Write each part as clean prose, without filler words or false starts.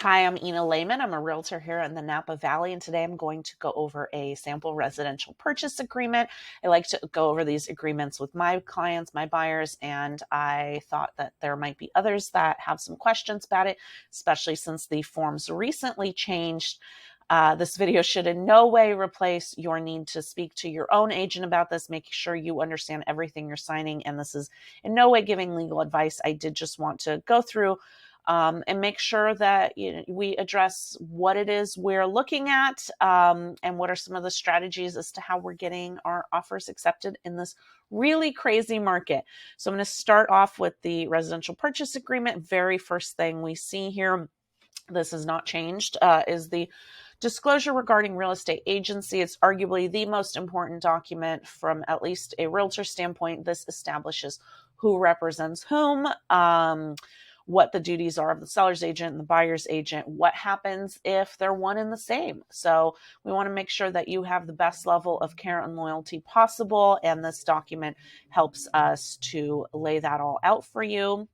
Hi, I'm Ina Lehman. I'm a realtor here in the Napa Valley, and today I'm going to go over a sample residential purchase agreement. I like to go over these agreements with my clients, my buyers, and I thought that there might be others that have some questions about it, especially since the forms recently changed. This video should in no way replace your need to speak to your own agent about this, making sure you understand everything you're signing, and this is in no way giving legal advice. I did just want to go through and make sure that we address what it is we're looking at and what are some of the strategies as to how we're getting our offers accepted in this really crazy market. So I'm going to start off with the residential purchase agreement. Very first thing we see here, this has not changed, is the disclosure regarding real estate agency. It's arguably the most important document from at least a realtor standpoint. This establishes who represents whom, what the duties are of the seller's agent and the buyer's agent, what happens if they're one and the same. So we want to make sure that you have the best level of care and loyalty possible, and this document helps us to lay that all out for you.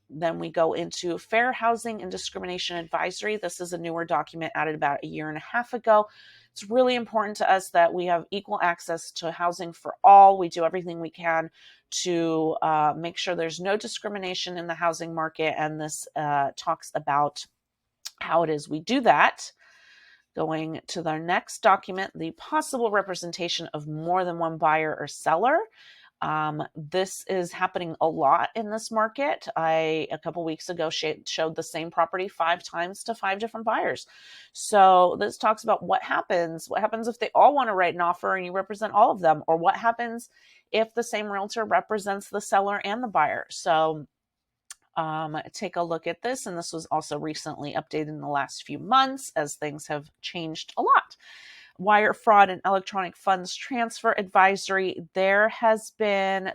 Then we go into Fair Housing and Discrimination Advisory. This is a newer document added about a year and a half ago. It's really important to us that we have equal access to housing for all. We do everything we can to make sure there's no discrimination in the housing market, and this talks about how it is we do that. Going to the next document, the possible representation of more than one buyer or seller. This is happening a lot in this market. I, a couple weeks ago, showed the same property 5 times to 5 different buyers. So this talks about what happens if they all want to write an offer and you represent all of them, or what happens if the same realtor represents the seller and the buyer. So take a look at this. And this was also recently updated in the last few months as things have changed a lot. Wire fraud and electronic funds transfer advisory. There have been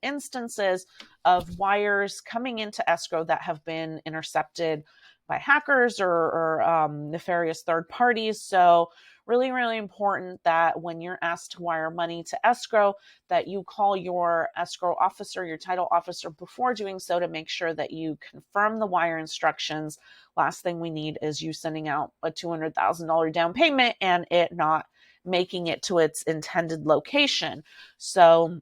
instances of wires coming into escrow that have been intercepted by hackers or nefarious third parties. So really, really important that when you're asked to wire money to escrow, that you call your escrow officer, your title officer, before doing so to make sure that you confirm the wire instructions. Last thing we need is you sending out a $200,000 down payment and it not making it to its intended location. So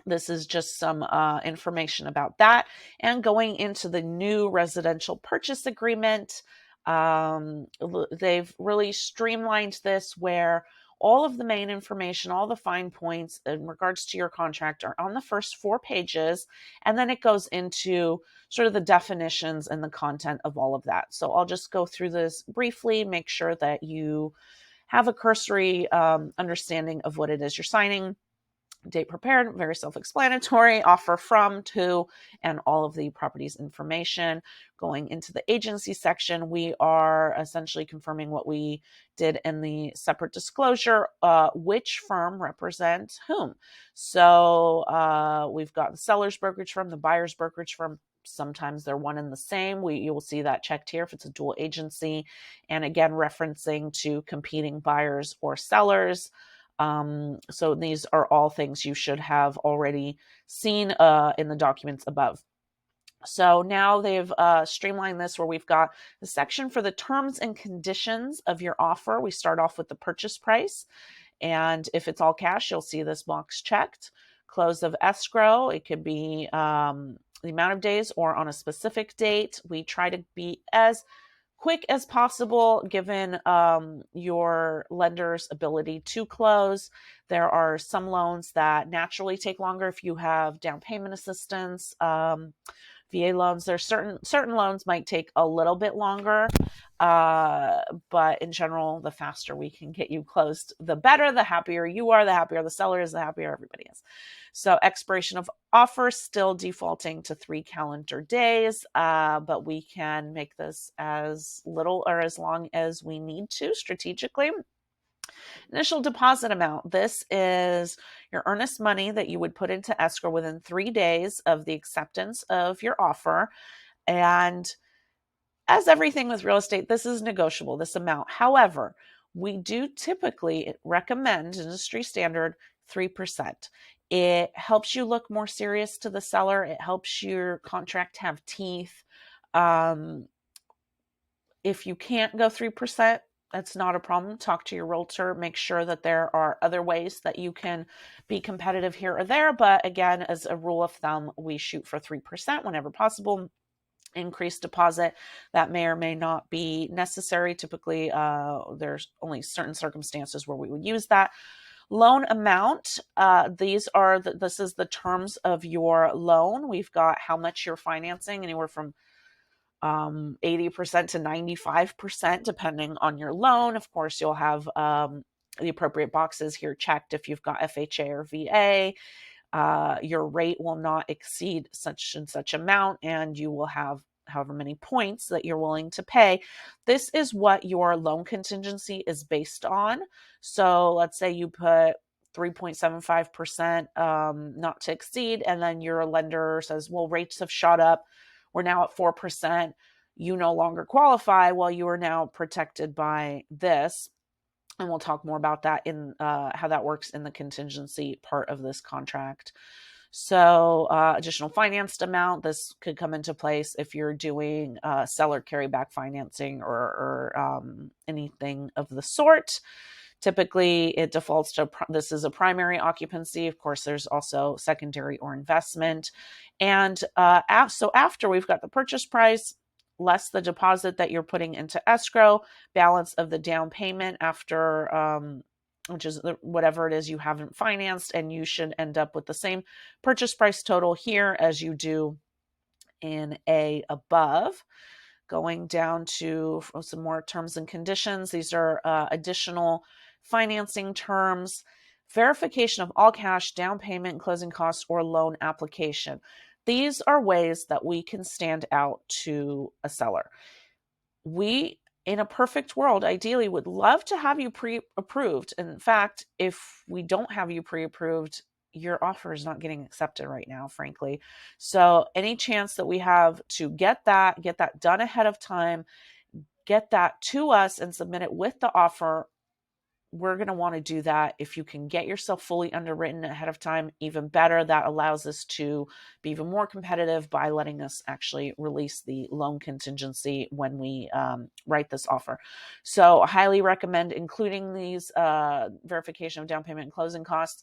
this is just some information about that. And going into the new residential purchase agreement, they've really streamlined this where all of the main information, all the fine points in regards to your contract are on the first 4 pages, and then it goes into sort of the definitions and the content of all of that. So I'll just go through this briefly, make sure that you have a cursory understanding of what it is you're signing. Date prepared, very self-explanatory, offer from, to, and all of the property's information. Going into the agency section, we are essentially confirming what we did in the separate disclosure, which firm represents whom. So we've got the seller's brokerage firm, the buyer's brokerage firm. Sometimes they're one and the same. You will see that checked here if it's a dual agency. And again, referencing to competing buyers or sellers. So these are all things you should have already seen in the documents above. So now they've streamlined this where we've got the section for the terms and conditions of your offer. We start off with the purchase price. And if it's all cash, you'll see this box checked. Close of escrow, it could be the amount of days or on a specific date. We try to be as quick as possible given your lender's ability to close. There are some loans that naturally take longer if you have down payment assistance. VA loans, there's certain loans might take a little bit longer, but in general, the faster we can get you closed, the better. The happier you are, the happier the seller is, the happier everybody is. So expiration of offer still defaulting to 3 calendar days, but we can make this as little or as long as we need to strategically. Initial deposit amount. This is your earnest money that you would put into escrow within 3 days of the acceptance of your offer. And as everything with real estate, this is negotiable, this amount. However, we do typically recommend industry standard 3%. It helps you look more serious to the seller. It helps your contract have teeth. If you can't go 3%, that's not a problem. Talk to your realtor. Make sure that there are other ways that you can be competitive here or there. But again, as a rule of thumb, we shoot for 3% whenever possible. Increased deposit that may or may not be necessary. Typically, there's only certain circumstances where we would use that. Loan amount, this is the terms of your loan. We've got how much you're financing, anywhere from 80% to 95%, depending on your loan. Of course, you'll have the appropriate boxes here checked if you've got FHA or VA. Your rate will not exceed such and such amount, and you will have however many points that you're willing to pay. This is what your loan contingency is based on. So let's say you put 3.75% not to exceed, and then your lender says, well, rates have shot up. We're now at 4%. You no longer qualify. Well, you are now protected by this. And we'll talk more about that in how that works in the contingency part of this contract. So additional financed amount, this could come into place if you're doing seller carryback financing or anything of the sort. Typically, it defaults to this is a primary occupancy. Of course, there's also secondary or investment. And so after we've got the purchase price, less the deposit that you're putting into escrow, balance of the down payment after, which is whatever it is you haven't financed, and you should end up with the same purchase price total here as you do in A above. Going down to some more terms and conditions. These are additional financing terms. Verification of all cash, down payment, closing costs, or loan application. These are ways that we can stand out to a seller. We, in a perfect world, ideally would love to have you pre-approved. In fact, if we don't have you pre-approved, your offer is not getting accepted right now, frankly. So any chance that we have to get that done ahead of time, get that to us and submit it with the offer, we're going to want to do that. If you can get yourself fully underwritten ahead of time, even better. That allows us to be even more competitive by letting us actually release the loan contingency when we write this offer. So I highly recommend including these verification of down payment and closing costs.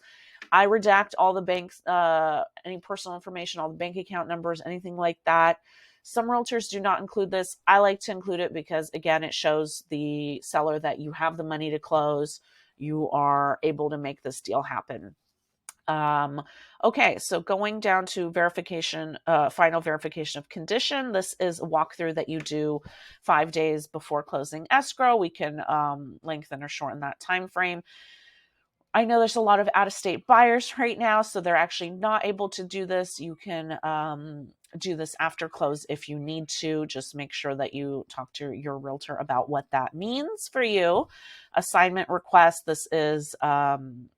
I redact all the banks, any personal information, all the bank account numbers, anything like that. Some realtors do not include this. I like to include it because, again, it shows the seller that you have the money to close. You are able to make this deal happen. Okay, so going down to verification, final verification of condition. This is a walkthrough that you do 5 days before closing escrow. We can lengthen or shorten that time frame. I know there's a lot of out-of-state buyers right now, so they're actually not able to do this. You can do this after close if you need to. Just make sure that you talk to your realtor about what that means for you. Assignment request. This is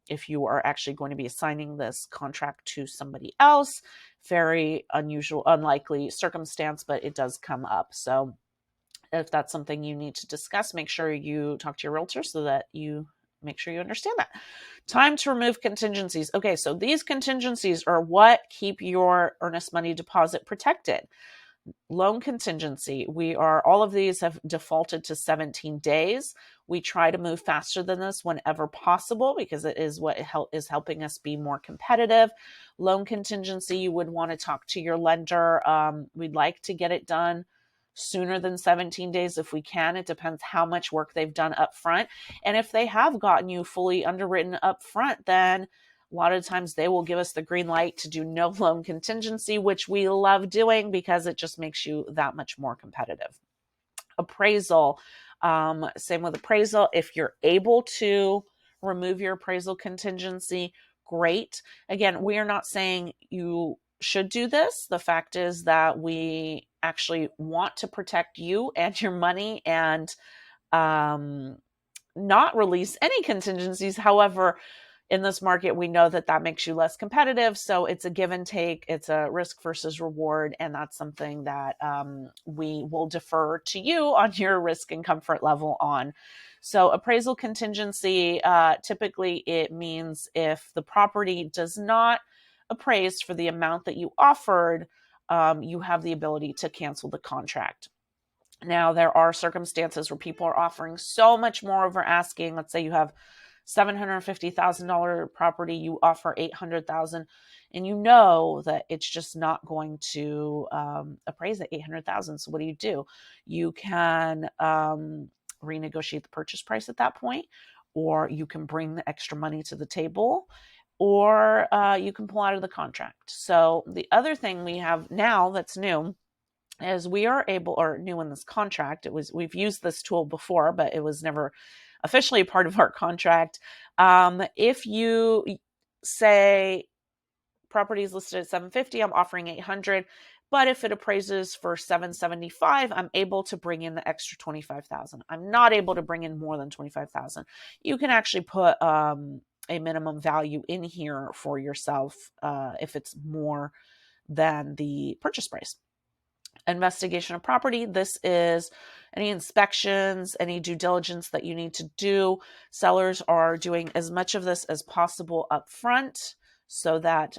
if you are actually going to be assigning this contract to somebody else. Very unusual, unlikely circumstance, but it does come up. So if that's something you need to discuss, make sure you talk to your realtor so that you make sure you understand that. Time to remove contingencies. Okay, so these contingencies are what keep your earnest money deposit protected. Loan contingency. All of these have defaulted to 17 days. We try to move faster than this whenever possible because it is what is helping us be more competitive. Loan contingency, you would want to talk to your lender. We'd like to get it done sooner than 17 days if we can. It depends how much work they've done up front. And if they have gotten you fully underwritten up front, then a lot of times they will give us the green light to do no loan contingency, which we love doing because it just makes you that much more competitive. Appraisal. Same with appraisal. If you're able to remove your appraisal contingency, great. Again, we are not saying you should do this. The fact is that we actually want to protect you and your money and not release any contingencies. However, in this market, we know that makes you less competitive. So it's a give and take. It's a risk versus reward. And that's something that we will defer to you on your risk and comfort level on. So appraisal contingency, typically it means if the property does not appraise for the amount that you offered, you have the ability to cancel the contract. Now, there are circumstances where people are offering so much more over asking. Let's say you have $750,000 property, you offer $800,000, and you know that it's just not going to appraise at $800,000. So what do? You can renegotiate the purchase price at that point, or you can bring the extra money to the table, or you can pull out of the contract. So the other thing we have now that's new is we are able, or new in this contract, we've used this tool before, but it was never officially part of our contract. If you say property is listed at 750, I'm offering 800, but if it appraises for 775, I'm able to bring in the extra 25,000. I'm not able to bring in more than 25,000. You can actually put a minimum value in here for yourself if it's more than the purchase price. Investigation of property. This is any inspections, any due diligence that you need to do. Sellers are doing as much of this as possible up front so that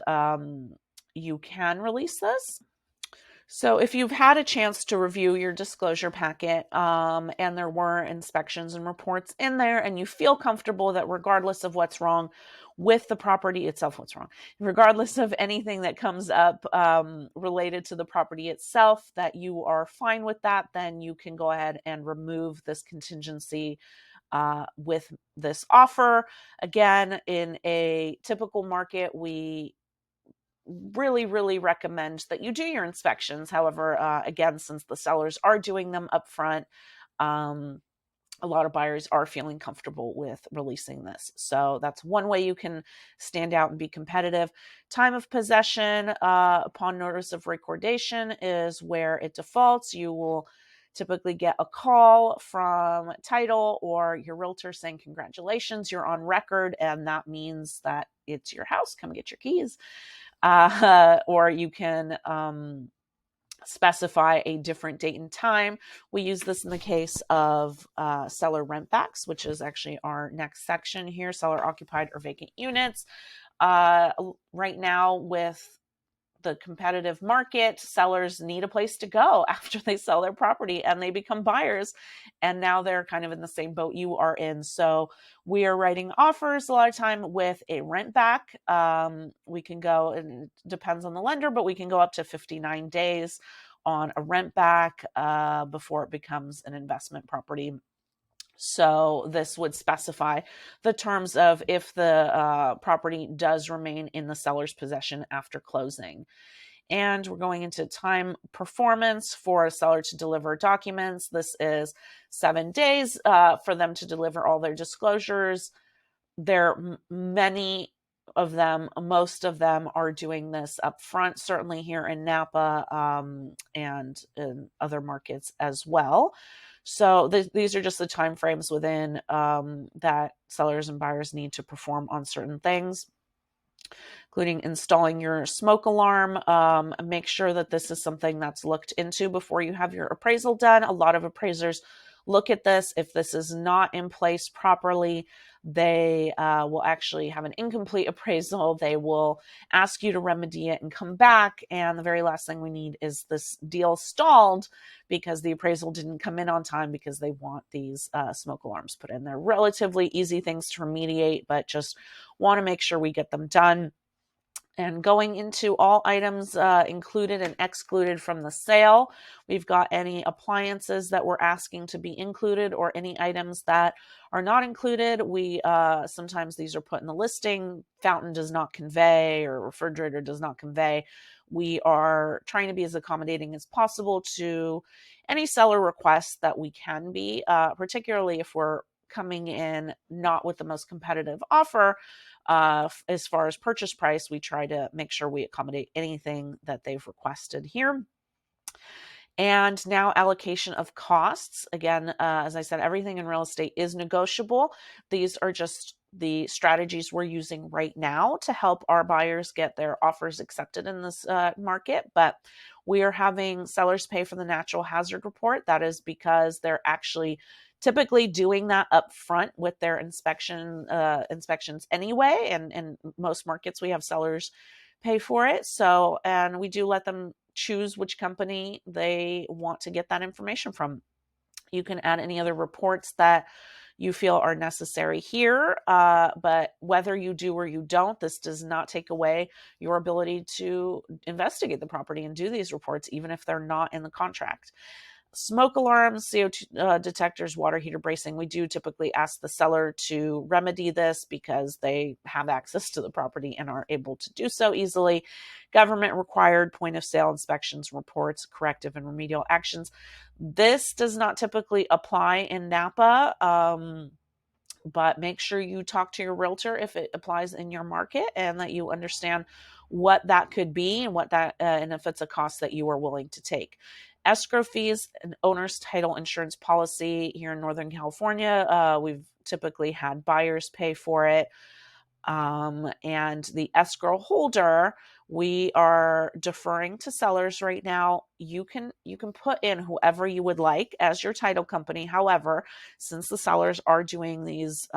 you can release this. So if you've had a chance to review your disclosure packet and there were inspections and reports in there, and you feel comfortable that regardless of what's wrong with the property itself, regardless of anything that comes up related to the property itself, that you are fine with that, then you can go ahead and remove this contingency with this offer. Again, in a typical market, we really recommend that you do your inspections. However, again, since the sellers are doing them up front, a lot of buyers are feeling comfortable with releasing this. So that's one way you can stand out and be competitive. Time of possession upon notice of recordation is where it defaults. You will typically get a call from title or your realtor saying, congratulations, you're on record. And that means that it's your house. Come get your keys. Or you can specify a different date and time. We use this in the case of seller rentbacks, which is actually our next section here, seller occupied or vacant units. Right now, with the competitive market, sellers need a place to go after they sell their property and they become buyers. And now they're kind of in the same boat you are in. So we are writing offers a lot of time with a rent back. We can go, and it depends on the lender, but we can go up to 59 days on a rent back before it becomes an investment property. So this would specify the terms of if the property does remain in the seller's possession after closing. And we're going into time performance for a seller to deliver documents. This is 7 days for them to deliver all their disclosures. Many of them, most of them are doing this up front, certainly here in Napa and in other markets as well. So these are just the time frames within that sellers and buyers need to perform on certain things, including installing your smoke alarm. Make sure that this is something that's looked into before you have your appraisal done. A lot of appraisers look at this. If this is not in place properly, they will actually have an incomplete appraisal. They will ask you to remedy it and come back. And the very last thing we need is this deal stalled because the appraisal didn't come in on time because they want these smoke alarms put in. They're relatively easy things to remediate, but just want to make sure we get them done. And going into all items included and excluded from the sale, we've got any appliances that we're asking to be included or any items that are not included. We sometimes these are put in the listing. Fountain does not convey or refrigerator does not convey. We are trying to be as accommodating as possible to any seller requests that we can be, particularly if we're coming in not with the most competitive offer. As far as purchase price, we try to make sure we accommodate anything that they've requested here. And now allocation of costs. Again, as I said, everything in real estate is negotiable. These are just the strategies we're using right now to help our buyers get their offers accepted in this market. But we are having sellers pay for the natural hazard report. That is because they're actually typically doing that up front with their inspections anyway. And in most markets, we have sellers pay for it. So, and we do let them choose which company they want to get that information from. You can add any other reports that you feel are necessary here, but whether you do or you don't, this does not take away your ability to investigate the property and do these reports, even if they're not in the contract. Smoke alarms, CO2 detectors, water heater bracing. We do typically ask the seller to remedy this because they have access to the property and are able to do so easily. Government required point of sale inspections, reports, corrective and remedial actions. This does not typically apply in Napa. But make sure you talk to your realtor if it applies in your market and that you understand what that could be and what that and if it's a cost that you are willing to take. Escrow fees, an owner's title insurance policy here in Northern California. We've typically had buyers pay for it. And the escrow holder, we are deferring to sellers right now. You can put in whoever you would like as your title company. However, since the sellers are doing these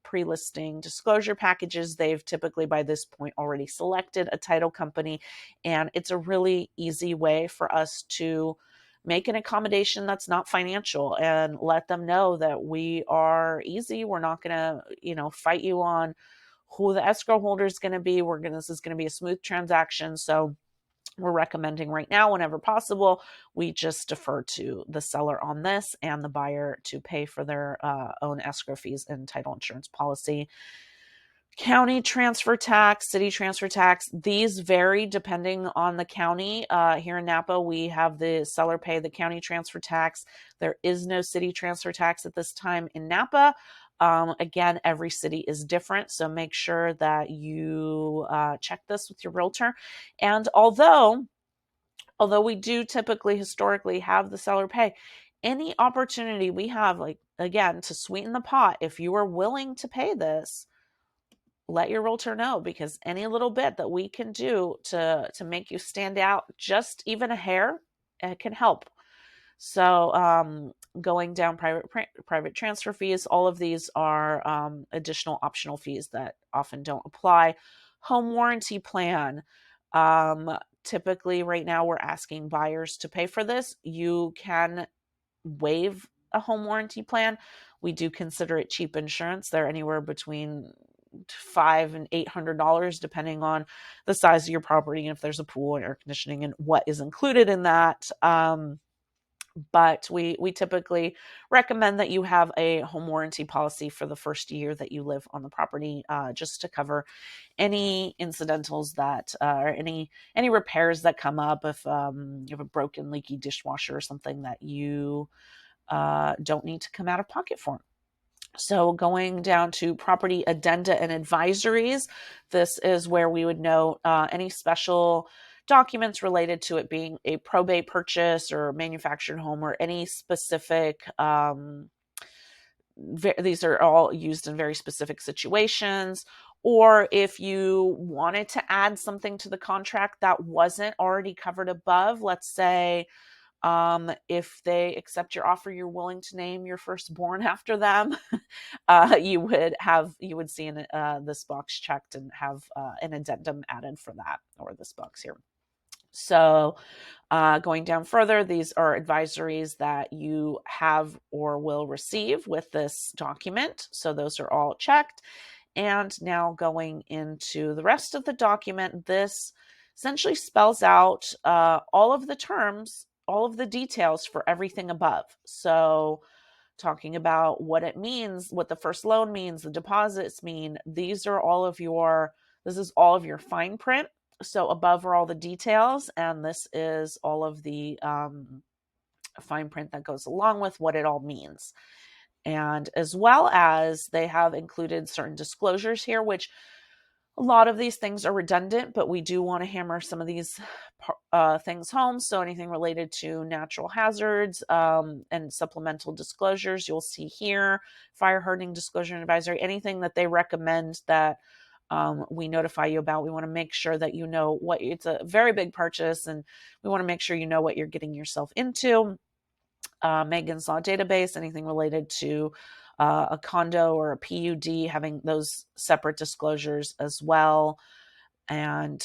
pre-listing disclosure packages, they've typically by this point already selected a title company, and it's a really easy way for us to make an accommodation that's not financial and let them know that we are easy. We're not going to, fight you on who the escrow holder is going to be. This is going to be a smooth transaction. So we're recommending right now, whenever possible, we just defer to the seller on this and the buyer to pay for their own escrow fees and title insurance policy. County transfer tax, city transfer tax, these vary depending on the county. Here in Napa, we have the seller pay the county transfer tax. There is no city transfer tax at this time in Napa. Again, every city is different, so make sure that you check this with your realtor. And although we do typically historically have the seller pay, any opportunity we have, like again, to sweeten the pot, if you are willing to pay this, let your realtor know, because any little bit that we can do to make you stand out just even a hair, it can help. So going down private transfer fees, all of these are additional optional fees that often don't apply. Home warranty plan. Typically right now we're asking buyers to pay for this. You can waive a home warranty plan. We do consider it cheap insurance. They're anywhere between $500 and $800 depending on the size of your property and if there's a pool and air conditioning and what is included in that. But we typically recommend that you have a home warranty policy for the first year that you live on the property, just to cover any incidentals that or any repairs that come up. If you have a broken, leaky dishwasher or something that you don't need to come out of pocket for. So going down to property addenda and advisories, this is where we would note any special documents related to it being a probate purchase or manufactured home or any specific, these are all used in very specific situations. Or if you wanted to add something to the contract that wasn't already covered above, let's say, if they accept your offer, you're willing to name your firstborn after them, you would see this box checked and have an addendum added for that, or this box here. So going down further, these are advisories that you have or will receive with this document. So those are all checked. And now going into the rest of the document, this essentially spells out all of the terms, all of the details for everything above. So talking about what it means, what the first loan means, the deposits mean, this is all of your fine print. So above are all the details, and this is all of the fine print that goes along with what it all means. And as well as they have included certain disclosures here, which a lot of these things are redundant, but we do want to hammer some of these things home. So anything related to natural hazards and supplemental disclosures, you'll see here, fire hardening disclosure and advisory, anything that they recommend that we notify you about. We want to make sure that you know it's a very big purchase, and we want to make sure you know what you're getting yourself into. Megan's Law database, anything related to a condo or a PUD, having those separate disclosures as well. And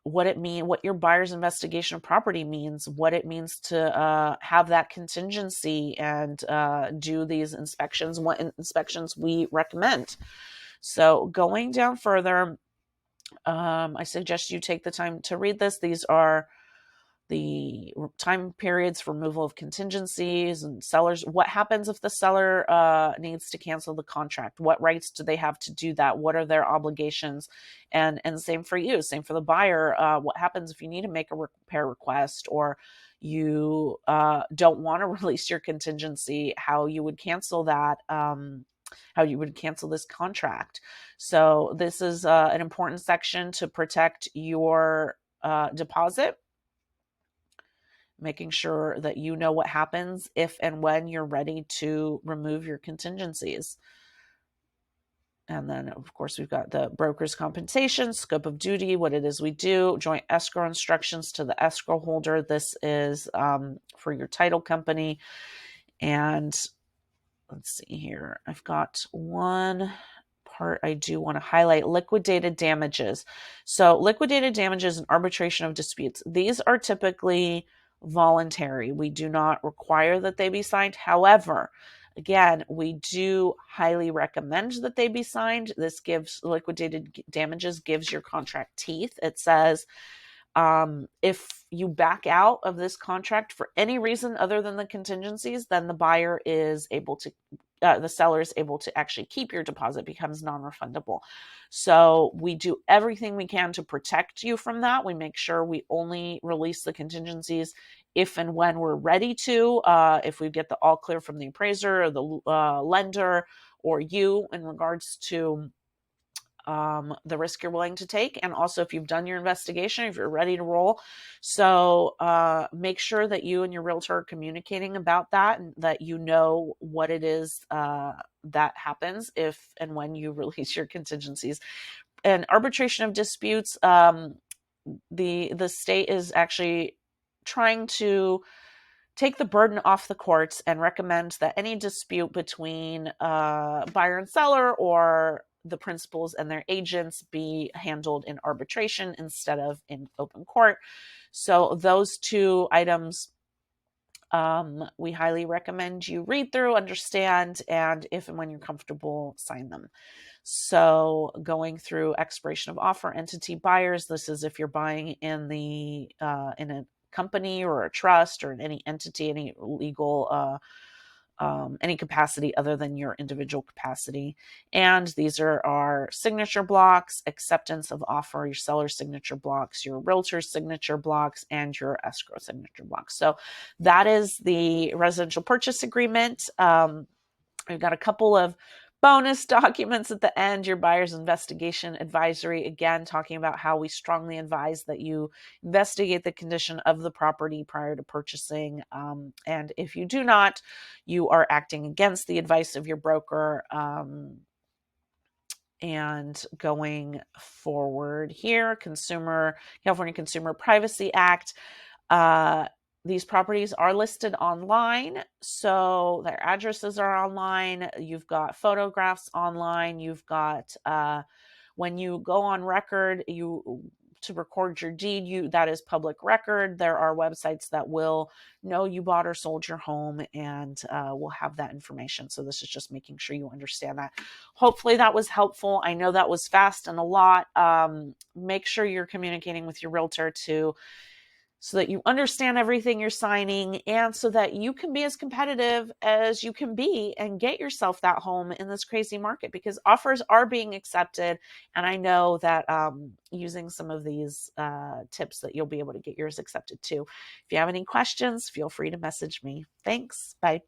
what your buyer's investigation of property means, what it means to have that contingency and do these inspections, what inspections we recommend. So going down further, I suggest you take the time to read this. These are the time periods for removal of contingencies and sellers. What happens if the seller needs to cancel the contract? What rights do they have to do that? What are their obligations? And same for you, same for the buyer. What happens if you need to make a repair request, or you don't want to release your contingency, how you would cancel that, how you would cancel this contract. So this is an important section to protect your deposit, making sure that you know what happens if and when you're ready to remove your contingencies. And then, of course, we've got the broker's compensation, scope of duty, what it is we do, joint escrow instructions to the escrow holder. This is for your title company. And let's see here. I've got one part I do want to highlight: liquidated damages. So liquidated damages and arbitration of disputes. These are typically voluntary. We do not require that they be signed. However, again, we do highly recommend that they be signed. This gives liquidated damages, gives your contract teeth. It says, if you back out of this contract for any reason other than the contingencies, then the buyer is able to, the seller is able to actually keep your deposit, becomes non-refundable. So we do everything we can to protect you from that. We make sure we only release the contingencies if and when we're ready to, if we get the all clear from the appraiser or the lender or you in regards to the risk you're willing to take, and also if you've done your investigation, if you're ready to roll. So make sure that you and your realtor are communicating about that, and that you know what it is that happens if and when you release your contingencies. And arbitration of disputes, the state is actually trying to take the burden off the courts and recommend that any dispute between buyer and seller, or the principals and their agents, be handled in arbitration instead of in open court. So those two items, we highly recommend you read through, understand, and if and when you're comfortable, sign them. So going through expiration of offer, entity buyers, this is if you're buying in the in a company or a trust or in any entity, any legal any capacity other than your individual capacity. And these are our signature blocks, acceptance of offer, your seller's signature blocks, your realtor's signature blocks, and your escrow signature blocks. So that is the residential purchase agreement. We've got a couple of bonus documents at the end: your buyer's investigation advisory, again, talking about how we strongly advise that you investigate the condition of the property prior to purchasing. And if you do not, you are acting against the advice of your broker. And going forward here, California Consumer Privacy Act. These properties are listed online, so their addresses are online. You've got photographs online. You've got, when you go on record, to record your deed, that is public record. There are websites that will know you bought or sold your home, and will have that information. So this is just making sure you understand that. Hopefully that was helpful. I know that was fast and a lot. Make sure you're communicating with your realtor so that you understand everything you're signing, and so that you can be as competitive as you can be and get yourself that home in this crazy market, because offers are being accepted. And I know that using some of these tips, that you'll be able to get yours accepted too. If you have any questions, feel free to message me. Thanks. Bye.